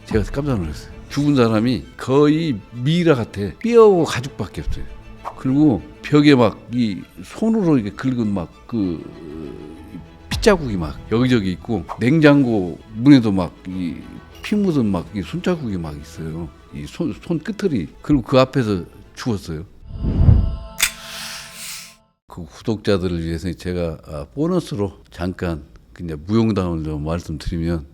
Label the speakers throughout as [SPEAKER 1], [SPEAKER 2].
[SPEAKER 1] 제가 깜짝 놀랐어요. 죽은 사람이 거의 미이라 같아. 뼈하고 가죽밖에 없어요. 그리고 벽에 막 이 손으로 이렇게 긁은 막 그 핏자국이 막 여기저기 있고, 냉장고 문에도 막 이 피 묻은 막 이 손자국이 막 있어요. 이 손 끝털이. 그리고 그 앞에서 죽었어요. 그 구독자들을 위해서 제가 보너스로 잠깐 그냥 무용담을 좀 말씀드리면,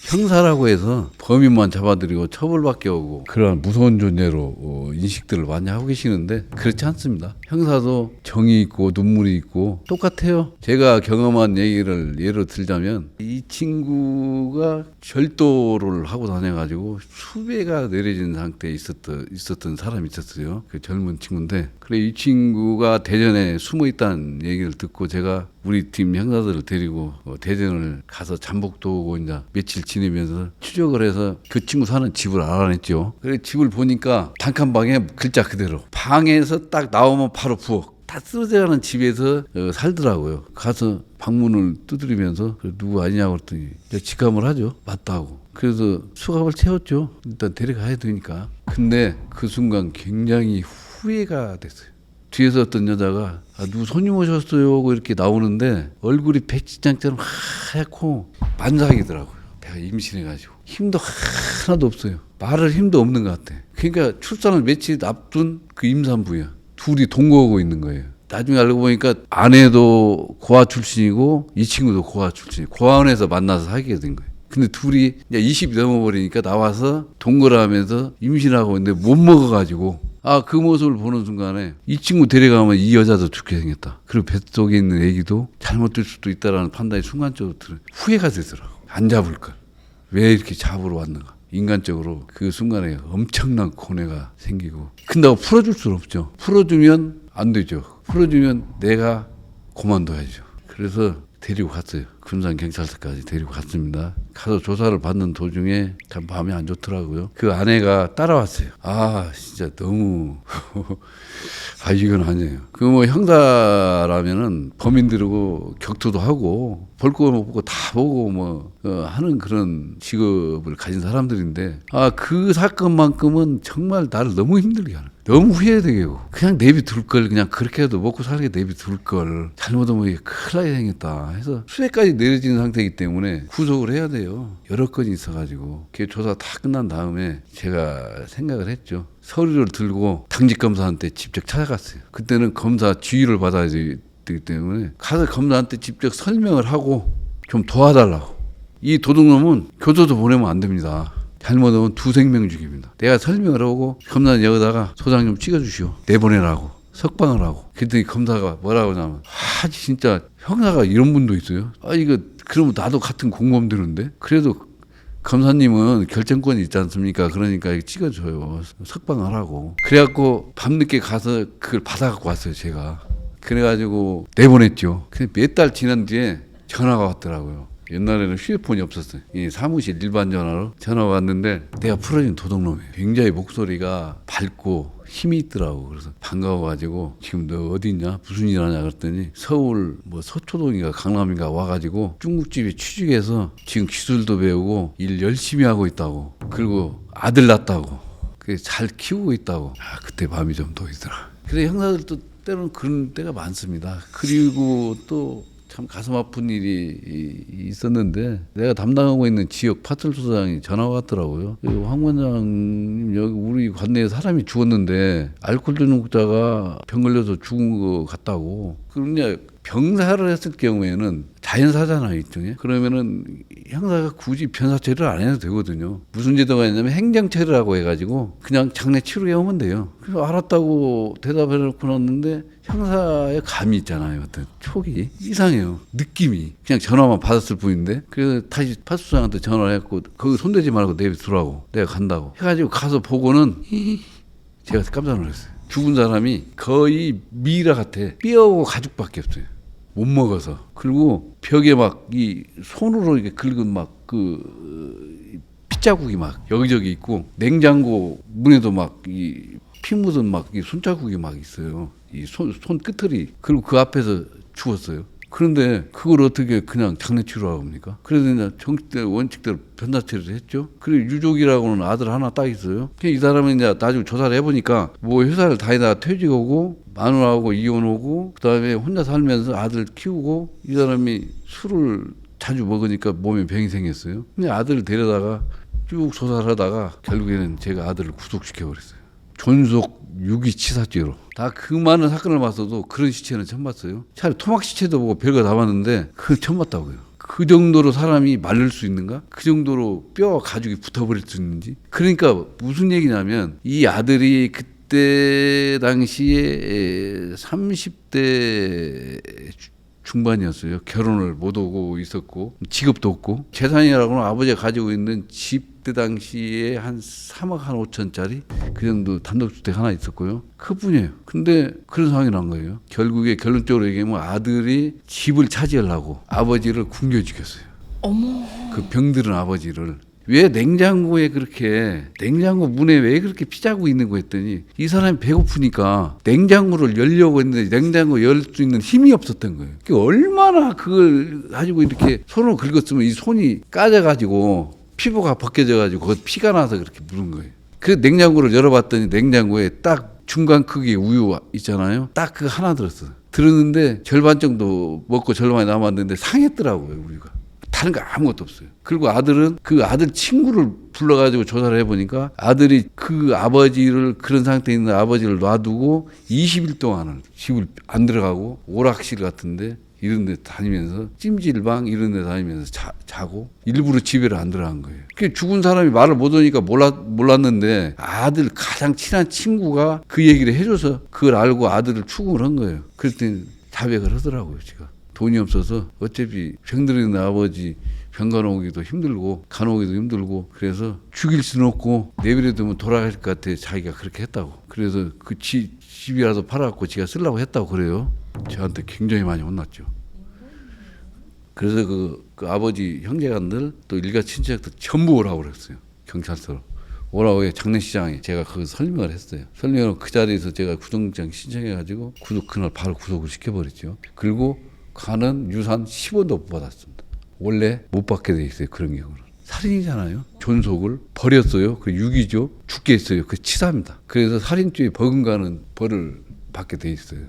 [SPEAKER 1] 형사라고 해서 범인만 잡아들이고 처벌받게 하고 그러한 무서운 존재로 인식들을 많이 하고 계시는데, 그렇지 않습니다. 형사도 정이 있고 눈물이 있고 똑같아요. 제가 경험한 얘기를 예로 들자면, 이 친구가 절도를 하고 다녀가지고 수배가 내려진 상태에 있었던 사람이 있었어요. 그 젊은 친구인데, 그래 이 친구가 대전에 숨어 있다는 얘기를 듣고 제가 우리 팀 형사들을 데리고 대전을 가서 잠복도 오고 이제 며칠 지내면서 추적을 해서 그 친구 사는 집을 알아냈죠. 그래 집을 보니까 단칸방에 글자 그대로, 방에서 딱 나오면 바로 부엌, 다 쓰러져가는 집에서 살더라고요. 가서 방문을 두드리면서 누구 아니냐고 그랬더니 직감을 하죠. 맞다고. 그래서 수갑을 채웠죠. 일단 데려가야 되니까. 근데 그 순간 굉장히 후회가 됐어요. 뒤에서 어떤 여자가 누구 손님 오셨어요 하고 이렇게 나오는데 얼굴이 백지장처럼 하얗고 만삭이더라고요. 내가 임신해가지고 힘도 하나도 없어요. 말할 힘도 없는 것 같아. 그러니까 출산을 며칠 앞둔 그 임산부야. 둘이 동거하고 있는 거예요. 나중에 알고 보니까 아내도 고아 출신이고 이 친구도 고아 출신이고 고아원에서 만나서 사귀게 된 거예요. 근데 둘이 이제 20이 넘어버리니까 나와서 동거를 하면서 임신하고 있는데 못 먹어가지고, 그 모습을 보는 순간에 이 친구 데려가면 이 여자도 죽게 생겼다. 그리고 뱃속에 있는 애기도 잘못될 수도 있다라는 판단이 순간적으로 후회가 되더라고. 안 잡을 걸. 왜 이렇게 잡으러 왔는가. 인간적으로 그 순간에 엄청난 고뇌가 생기고. 근데 풀어줄 수는 없죠. 풀어주면 안 되죠. 풀어주면 내가 그만둬야죠. 그래서 데리고 갔어요. 금산경찰서까지 데리고 갔습니다. 가서 조사를 받는 도중에 참 마음이 안 좋더라고요. 그 아내가 따라왔어요. 진짜 너무 이건 아니에요. 그 뭐 형사라면은 범인들하고 격투도 하고 볼 거 못 보고 다 보고 뭐 하는 그런 직업을 가진 사람들인데, 그 사건만큼은 정말 나를 너무 힘들게 하는. 너무 후회되게 하고, 그냥 내비둘 걸, 그냥 그렇게 해도 먹고 살게 내비둘 걸, 잘못하면 이게 큰일 나게 생겼다 해서 수배까지 내려진 상태이기 때문에 구속을 해야 돼요. 여러 건이 있어가지고. 그 조사 다 끝난 다음에 제가 생각을 했죠. 서류를 들고 당직 검사한테 직접 찾아갔어요. 그때는 검사 지휘를 받아야 되기 때문에 가서 검사한테 직접 설명을 하고 좀 도와달라고. 이 도둑놈은 교도소 보내면 안 됩니다. 잘못하면 두 생명 죽입니다. 내가 설명을 하고 검사 여기다가 소장 좀 찍어주시오. 내보내라고. 석방을 하고. 그랬더니 검사가 뭐라고 하냐면, 진짜 형사가 이런 분도 있어요. 이거 그러면 나도 같은 공범 되는데. 그래도 검사님은 결정권이 있지 않습니까? 그러니까 찍어줘요. 석방하라고. 그래갖고 밤늦게 가서 그걸 받아갖고 왔어요, 제가. 그래가지고 내보냈죠. 근데 몇 달 지난 뒤에 전화가 왔더라고요. 옛날에는 휴대폰이 없었어요. 이 사무실 일반 전화로 전화가 왔는데, 내가 풀어진 도둑놈이에요. 굉장히 목소리가 밝고 힘이 있더라고. 그래서 반가워가지고, 지금 너 어디 있냐? 무슨 일 하냐? 그랬더니 서울 뭐 서초동인가 강남인가 와가지고 중국집에 취직해서 지금 기술도 배우고 일 열심히 하고 있다고. 그리고 아들 낳았다고. 잘 키우고 있다고. 그때 마음이 좀 놓이더라. 그래 형사들도 때로는 그런 때가 많습니다. 그리고 또 참 가슴 아픈 일이 있었는데, 내가 담당하고 있는 지역 파출소장이 전화가 왔더라고요. 황 원장님, 여기 우리 관내에 사람이 죽었는데 알코올 중독자가 병 걸려서 죽은 것 같다고. 그러냐, 병사를 했을 경우에는 자연사잖아요, 일종의. 그러면은 형사가 굳이 변사 처리를 안 해도 되거든요. 무슨 제도가 있냐면 행정 처리라고 해가지고 그냥 장례 치르게 하면 돼요. 그래서 알았다고 대답해 놓고 났는데, 형사의 감이 있잖아요. 어떤 촉이 이상해요. 느낌이. 그냥 전화만 받았을 뿐인데, 그래서 다시 파수장한테 전화를 했고, 거기 손대지 말고 내비두라고, 내가 간다고 해가지고 가서 보고는 제가 깜짝 놀랐어요. 죽은 사람이 거의 미이라 같아. 뼈하고 가죽밖에 없어요. 못 먹어서. 그리고 벽에 막 이 손으로 이렇게 긁은 막 그 핏자국이 막 여기저기 있고, 냉장고 문에도 막 이 피 묻은 막 이 손자국이 막 있어요. 이 손 끝털이. 그리고 그 앞에서 죽었어요. 그런데 그걸 어떻게 그냥 장례치료라고 합니까? 그래서 이제 정치대 원칙대로 변사체를 했죠. 그리고 유족이라고는 아들 하나 딱 있어요. 이 사람은 이제 나중에 조사를 해보니까 뭐 회사를 다니다가 퇴직하고 마누라하고 이혼하고 그다음에 혼자 살면서 아들 키우고 이 사람이 술을 자주 먹으니까 몸에 병이 생겼어요. 근데 아들을 데려다가 쭉 조사를 하다가 결국에는 제가 아들을 구속시켜버렸어요. 존속 유기치사죄로. 다 그 많은 사건을 봤어도 그런 시체는 처음 봤어요. 차라리 토막 시체도 보고 별거 다 봤는데 그걸 처음 봤다고요. 그 정도로 사람이 마를 수 있는가? 그 정도로 뼈와 가죽이 붙어버릴 수 있는지? 그러니까 무슨 얘기냐면 이 아들이 그때 당시에 30대 중반이었어요. 결혼을 못 하고 있었고 직업도 없고 재산이라고는 아버지가 가지고 있는 집 그때 당시에 한 3억 한 5천짜리 그 정도 단독주택 하나 있었고요. 그뿐이에요. 근데 그런 상황이 난 거예요. 결국에 결론적으로 얘기하면 아들이 집을 차지하려고 아버지를 굶겨죽였어요.
[SPEAKER 2] 어머.
[SPEAKER 1] 그 병들은 아버지를. 왜 냉장고에 그렇게 냉장고 문에 왜 그렇게 피자고 있는 거 했더니 이 사람이 배고프니까 냉장고를 열려고 했는데 냉장고 열 수 있는 힘이 없었던 거예요. 얼마나 그걸 가지고 이렇게 손을 긁었으면 이 손이 까져가지고 피부가 벗겨져가지고 거기 피가 나서 그렇게 물은 거예요. 그 냉장고를 열어봤더니 냉장고에 딱 중간 크기의 우유 있잖아요. 딱 그거 하나 들었어요. 들었는데 절반 정도 먹고 절반이 남았는데 상했더라고요, 우유가. 다른 거 아무것도 없어요. 그리고 아들은 그 아들 친구를 불러가지고 조사를 해보니까 아들이 그 아버지를 그런 상태에 있는 아버지를 놔두고 20일 동안을 집을 안 들어가고 오락실 같은데 이런 데 다니면서 찜질방 이런 데 다니면서 자고 일부러 집에를 안 들어간 거예요. 그 죽은 사람이 말을 못 하니까 몰랐는데 아들 가장 친한 친구가 그 얘기를 해줘서 그걸 알고 아들을 추궁을 한 거예요. 그랬더니 자백을 하더라고요. 제가 돈이 없어서 어차피 병들은 아버지 병간 오기도 힘들고 간 오기도 힘들고 그래서 죽일 수는 없고 내버려두면 돌아갈 것 같아 자기가 그렇게 했다고. 그래서 그 집이라도 팔아갖고 지가 쓰려고 했다고 그래요. 저한테 굉장히 많이 혼났죠. 그래서 그 아버지 형제간들 또 일가 친척들 전부 오라고 그랬어요. 경찰서로. 오라고 해 장례식장에 제가 그 설명을 했어요. 설명을 그 자리에서 제가 구속영장 신청해가지고 그날 바로 구속을 시켜버렸죠. 그리고 가는 유산 10원도 못 받았습니다. 원래 못 받게 돼 있어요. 그런 경우는. 살인이잖아요. 존속을 버렸어요. 그 유기죠. 죽게 했어요. 그 치사입니다. 그래서 살인죄에 버금가는 벌을 받게 돼 있어요.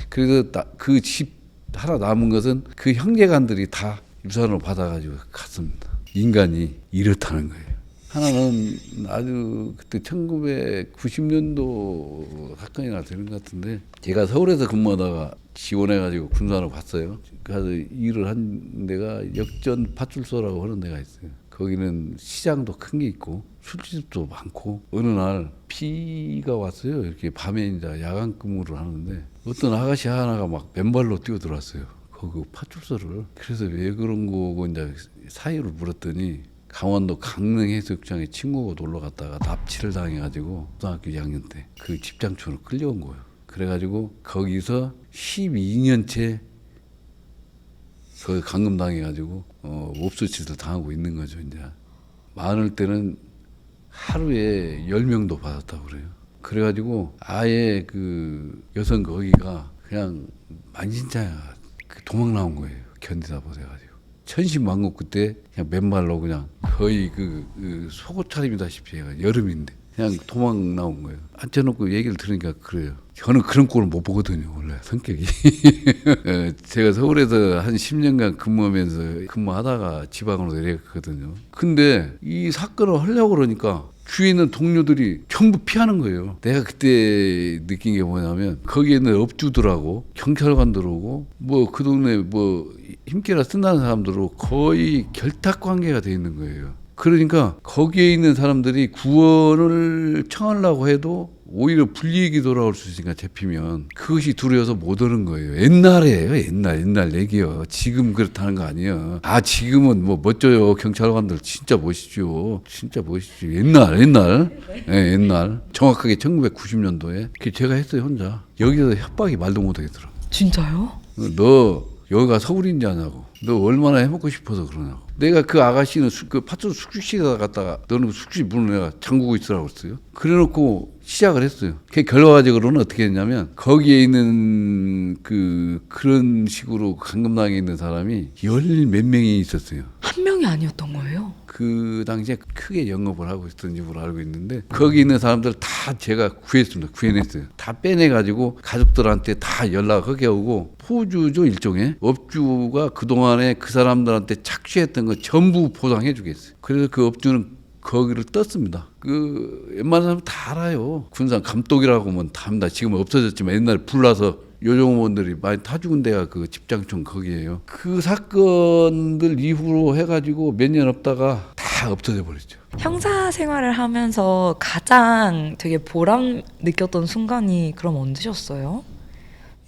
[SPEAKER 1] 그래서 그 집 하나 남은 것은 그 형제간들이 다 유산을 받아가지고 갔습니다. 인간이 이렇다는 거예요. 하나는 아주 그때 1990년도 사건이나 되는 것 같은데 제가 서울에서 근무하다가 지원해가지고 군산으로 갔어요. 가서 일을 한 데가 역전 파출소라고 하는 데가 있어요. 거기는 시장도 큰 게 있고 술집도 많고 어느 날 비가 왔어요. 이렇게 밤에 이제 야간 근무를 하는데 어떤 아가씨 하나가 막 맨발로 뛰어들어왔어요. 거기 파출소를. 그래서 왜 그런 거고 이제 사유를 물었더니 강원도 강릉해수욕장에 친구가 놀러 갔다가 납치를 당해가지고 고등학교 2학년 때 그 집장촌으로 끌려온 거예요. 그래가지고 거기서 12년째 거기 감금당해가지고 옵수짓을 당하고 있는 거죠. 이제 많을 때는 하루에 10명도 받았다고 그래요. 그래가지고 아예 그 여성 거기가 그냥 만신창이가 도망 나온 거예요. 견디다 보세가지고 천신만고 그때 그냥 맨발로 그냥 거의 그 속옷 차림이다시피 해가 여름인데 그냥 도망 나온 거예요. 앉혀놓고 얘기를 들으니까 그래요. 저는 그런 꼴을 못 보거든요. 원래 성격이. 제가 서울에서 한 10년간 근무하다가 지방으로 내려갔거든요. 근데 이 사건을 하려고 그러니까 주위에 있는 동료들이 전부 피하는 거예요. 내가 그때 느낀 게 뭐냐면 거기에 있는 업주들하고 경찰관들 오고 뭐 그 동네 뭐 힘께나 쓴다는 사람들로 거의 결탁 관계가 돼 있는 거예요. 그러니까 거기에 있는 사람들이 구원을 청하려고 해도 오히려 불이익이 돌아올 수 있으니까 잡히면 그것이 두려워서 못 오는 거예요. 옛날에요. 옛날 얘기요. 지금 그렇다는 거 아니에요. 아 지금은 뭐 멋져요. 경찰관들 진짜 멋있죠. 진짜 멋있죠. 옛날. 네, 옛날. 정확하게 1990년도에 제가 했어요. 혼자. 여기서 협박이 말도 못 하겠더라고.
[SPEAKER 2] 진짜요?
[SPEAKER 1] 너 여기가 서울인지 아냐고. 너 얼마나 해먹고 싶어서 그러냐고. 내가 그 아가씨는 그 파출소 숙식시에 갔다가 너는 숙식 문을 내가 잠그고 있으라고 했어요. 그래놓고 시작을 했어요. 그 결과적으로는 어떻게 했냐면 거기에 있는 그런 식으로 감금당해 있는 사람이 열 몇 명이 있었어요.
[SPEAKER 2] 한 명이 아니었던 거예요?
[SPEAKER 1] 그 당시에 크게 영업을 하고 있었던 집으로 알고 있는데 거기 있는 사람들 다 제가 구했습니다. 구해냈어요. 다 빼내가지고 가족들한테 다 연락하게 하고 포주죠 일종의 업주가 그동안에 그 사람들한테 착취했던 거 전부 보상해 주겠어요. 그래서 그 업주는 거기를 떴습니다. 그 웬만한 사람 다 알아요. 군산 감독이라고 하면 다 합니다. 지금은 없어졌지만 옛날에 불나서 요정원들이 많이 타 죽은 데가 그 집장촌 거기에요. 그 사건들 이후로 해가지고 몇 년 없다가 다 없어져 버렸죠.
[SPEAKER 2] 형사 생활을 하면서 가장 되게 보람 느꼈던 순간이 그럼 언제셨어요?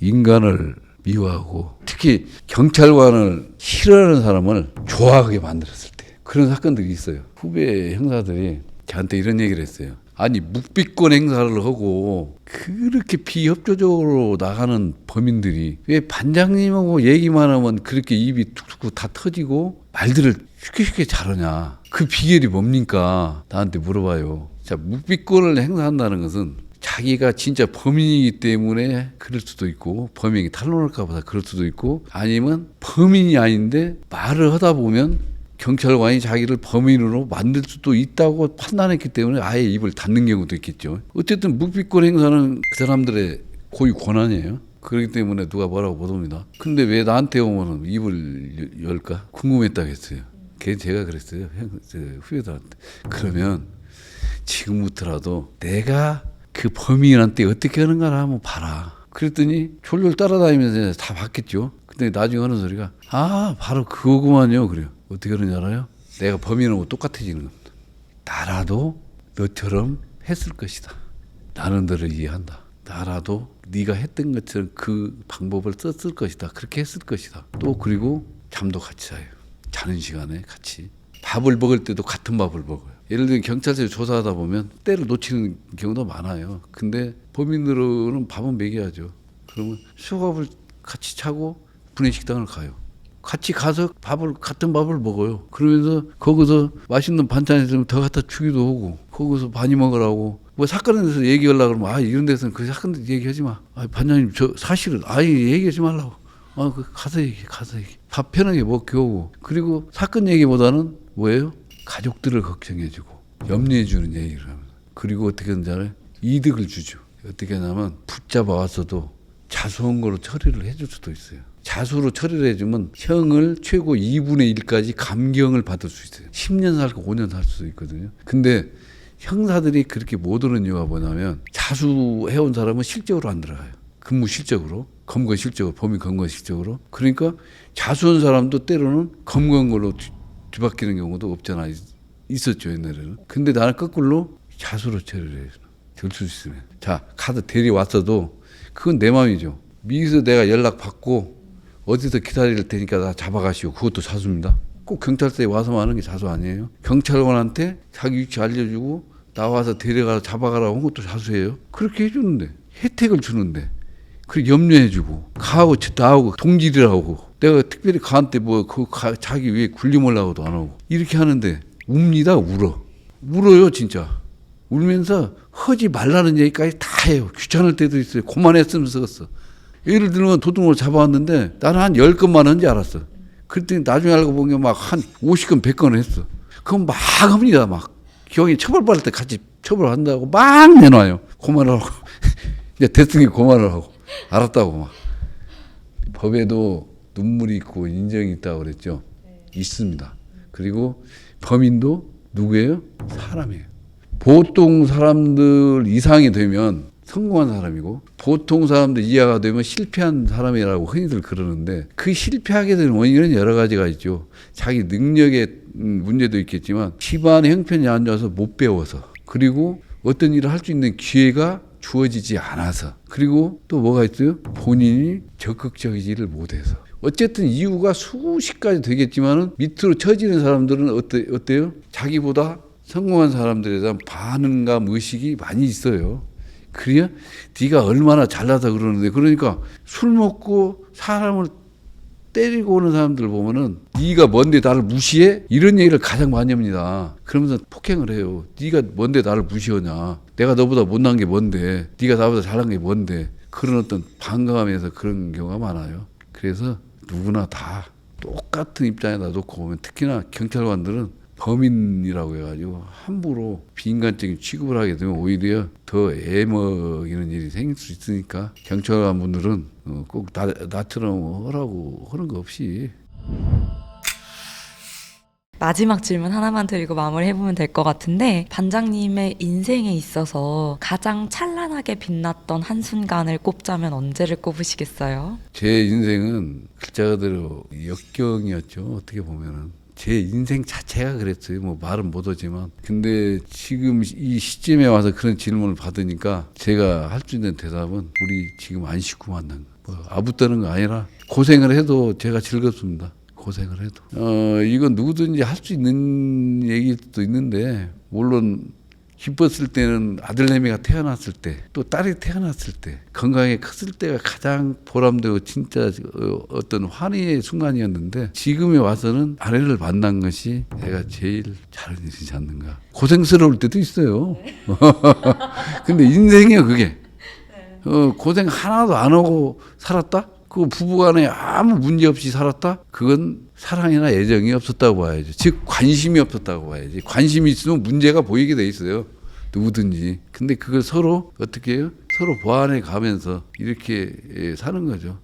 [SPEAKER 1] 인간을 미워하고 특히 경찰관을 싫어하는 사람을 좋아하게 만들었을 때 그런 사건들이 있어요. 후배 형사들이 저한테 이런 얘기를 했어요. 아니 묵비권 행사를 하고 그렇게 비협조적으로 나가는 범인들이 왜 반장님하고 얘기만 하면 그렇게 입이 툭툭 다 터지고 말들을 쉽게 잘하냐. 그 비결이 뭡니까? 나한테 물어봐요. 자, 묵비권을 행사한다는 것은 자기가 진짜 범인이기 때문에 그럴 수도 있고 범인이 탄로날까 봐 그럴 수도 있고 아니면 범인이 아닌데 말을 하다 보면 경찰관이 자기를 범인으로 만들 수도 있다고 판단했기 때문에 아예 입을 닫는 경우도 있겠죠. 어쨌든 묵비권 행사는 그 사람들의 고유 권한이에요. 그렇기 때문에 누가 뭐라고 못 옵니다. 근데 왜 나한테 오면 입을 열까? 궁금했다고 했어요. 걔 제가 그랬어요. 후배들한테. 그러면 지금부터라도 내가 그 범인한테 어떻게 하는가를 한번 봐라. 그랬더니 졸졸 따라다니면서 다 봤겠죠. 근데 나중에 하는 소리가 바로 그거구만요. 그래요. 어떻게 그러는지 알아요? 내가 범인하고 똑같아지는 겁니다. 나라도 너처럼 했을 것이다. 나는 너를 이해한다. 나라도 네가 했던 것처럼 그 방법을 썼을 것이다. 그렇게 했을 것이다. 또 그리고 잠도 같이 자요. 자는 시간에 같이. 밥을 먹을 때도 같은 밥을 먹어요. 예를 들면 경찰서에 조사하다 보면 때를 놓치는 경우도 많아요. 근데 범인들은 밥은 먹여야죠. 그러면 수갑을 같이 차고 분해식당을 가요. 같이 가서 같은 밥을 먹어요. 그러면서 거기서 맛있는 반찬 있으면 더 갖다 주기도 하고 거기서 많이 먹으라고 뭐 사건에 대해서 얘기하려고 그러면 이런 데서는 그 사건 얘기하지 마. 반장님 저 사실은 얘기하지 말라고. 가서 얘기해. 밥 편하게 먹게 오고 그리고 사건 얘기보다는 뭐예요? 가족들을 걱정해주고 염려해주는 얘기를 합니다. 그리고 어떻게 하는지 알아요? 이득을 주죠. 어떻게 하냐면 붙잡아 왔어도 자수한 거로 처리를 해줄 수도 있어요. 자수로 처리를 해주면 형을 최고 2분의 1까지 감경을 받을 수 있어요. 10년 살고 5년 살 수도 있거든요. 근데 형사들이 그렇게 못 오는 이유가 뭐냐면 자수해온 사람은 실적으로 안 들어가요. 근무 실적으로, 검거 실적으로, 범인 검거 실적으로. 그러니까 자수한 사람도 때로는 검거한 걸로 뒤바뀌는 경우도 없잖아. 있었죠 옛날에는. 근데 나는 거꾸로 자수로 처리를 해요. 될 수 있으면. 자, 카드 데려왔어도 그건 내 마음이죠. 미리서 내가 연락 받고 어디서 기다릴 테니까 나 잡아가시오. 그것도 자수입니다. 꼭 경찰서에 와서만 하는 게 자수 아니에요. 경찰관한테 자기 위치 알려주고 나와서 데려가서 잡아가라고 한 것도 자수예요. 그렇게 해주는데 혜택을 주는데 그리고 염려해주고 가하고 나하고 동질이라고 내가 특별히 가한테 자기 위에 굴림하려고도 안 하고 이렇게 하는데 웁니다. 울어요 진짜. 울면서 하지 말라는 얘기까지 다 해요. 귀찮을 때도 있어요. 그만했으면 쓰겠어. 예를 들면 도둑을 잡아왔는데 나는 한 10건만 한지 알았어. 그랬더니 나중에 알고 보면 막 한 50건, 100건을 했어. 그럼 막 합니다. 막 경이 처벌받을 때 같이 처벌한다고 막 내놔요. 그만하라고. 이제 됐으니 그만하라고. 알았다고 막. 법에도 눈물이 있고 인정이 있다고 그랬죠. 있습니다. 그리고 범인도 누구예요? 사람이에요. 보통 사람들 이상이 되면 성공한 사람이고 보통 사람들 이하가 되면 실패한 사람이라고 흔히들 그러는데 그 실패하게 되는 원인은 여러 가지가 있죠. 자기 능력의 문제도 있겠지만 집안의 형편이 안 좋아서 못 배워서 그리고 어떤 일을 할 수 있는 기회가 주어지지 않아서 그리고 또 뭐가 있어요? 본인이 적극적이지를 못해서 어쨌든 이유가 수십 가지 되겠지만은 밑으로 처지는 사람들은 어때요? 자기보다 성공한 사람들에 대한 반응감 의식이 많이 있어요. 그래야 네가 얼마나 잘나서 그러는데 그러니까 술 먹고 사람을 때리고 오는 사람들 보면은 네가 뭔데 나를 무시해? 이런 얘기를 가장 많이 합니다. 그러면서 폭행을 해요. 네가 뭔데 나를 무시하냐? 내가 너보다 못난 게 뭔데? 네가 나보다 잘난 게 뭔데? 그런 어떤 반감에서 그런 경우가 많아요. 그래서 누구나 다 똑같은 입장에다 놓고 보면 특히나 경찰관들은 범인이라고 해가지고 함부로 비인간적인 취급을 하게 되면 오히려 더 애먹이는 일이 생길 수 있으니까 경찰관 분들은 꼭 나처럼 하라고 하는 거 없이.
[SPEAKER 2] 마지막 질문 하나만 드리고 마무리해보면 될 것 같은데, 반장님의 인생에 있어서 가장 찬란하게 빛났던 한순간을 꼽자면 언제를 꼽으시겠어요?
[SPEAKER 1] 제 인생은 글자 그대로 역경이었죠. 어떻게 보면은 제 인생 자체가 그랬어요. 뭐 말은 못하지만. 근데 지금 이 시점에 와서 그런 질문을 받으니까 제가 할 수 있는 대답은 우리 지금 안 씻고 만난 거. 뭐 아부 떠는 거 아니라 고생을 해도 제가 즐겁습니다. 고생을 해도. 이건 누구든지 할 수 있는 얘기일 수도 있는데, 물론 기뻤을 때는 아들내미가 태어났을 때, 또 딸이 태어났을 때, 건강에 컸을 때가 가장 보람되고 진짜 어떤 환희의 순간이었는데, 지금에 와서는 아내를 만난 것이 내가 제일 잘한 일이지 않는가. 고생스러울 때도 있어요. 근데 인생이야 그게. 고생 하나도 안 하고 살았다? 그 부부간에 아무 문제 없이 살았다? 그건 사랑이나 애정이 없었다고 봐야지. 즉 관심이 없었다고 봐야지. 관심이 있으면 문제가 보이게 돼 있어요. 누구든지. 근데 그걸 서로 어떻게 해요? 서로 보완해 가면서 이렇게 사는 거죠.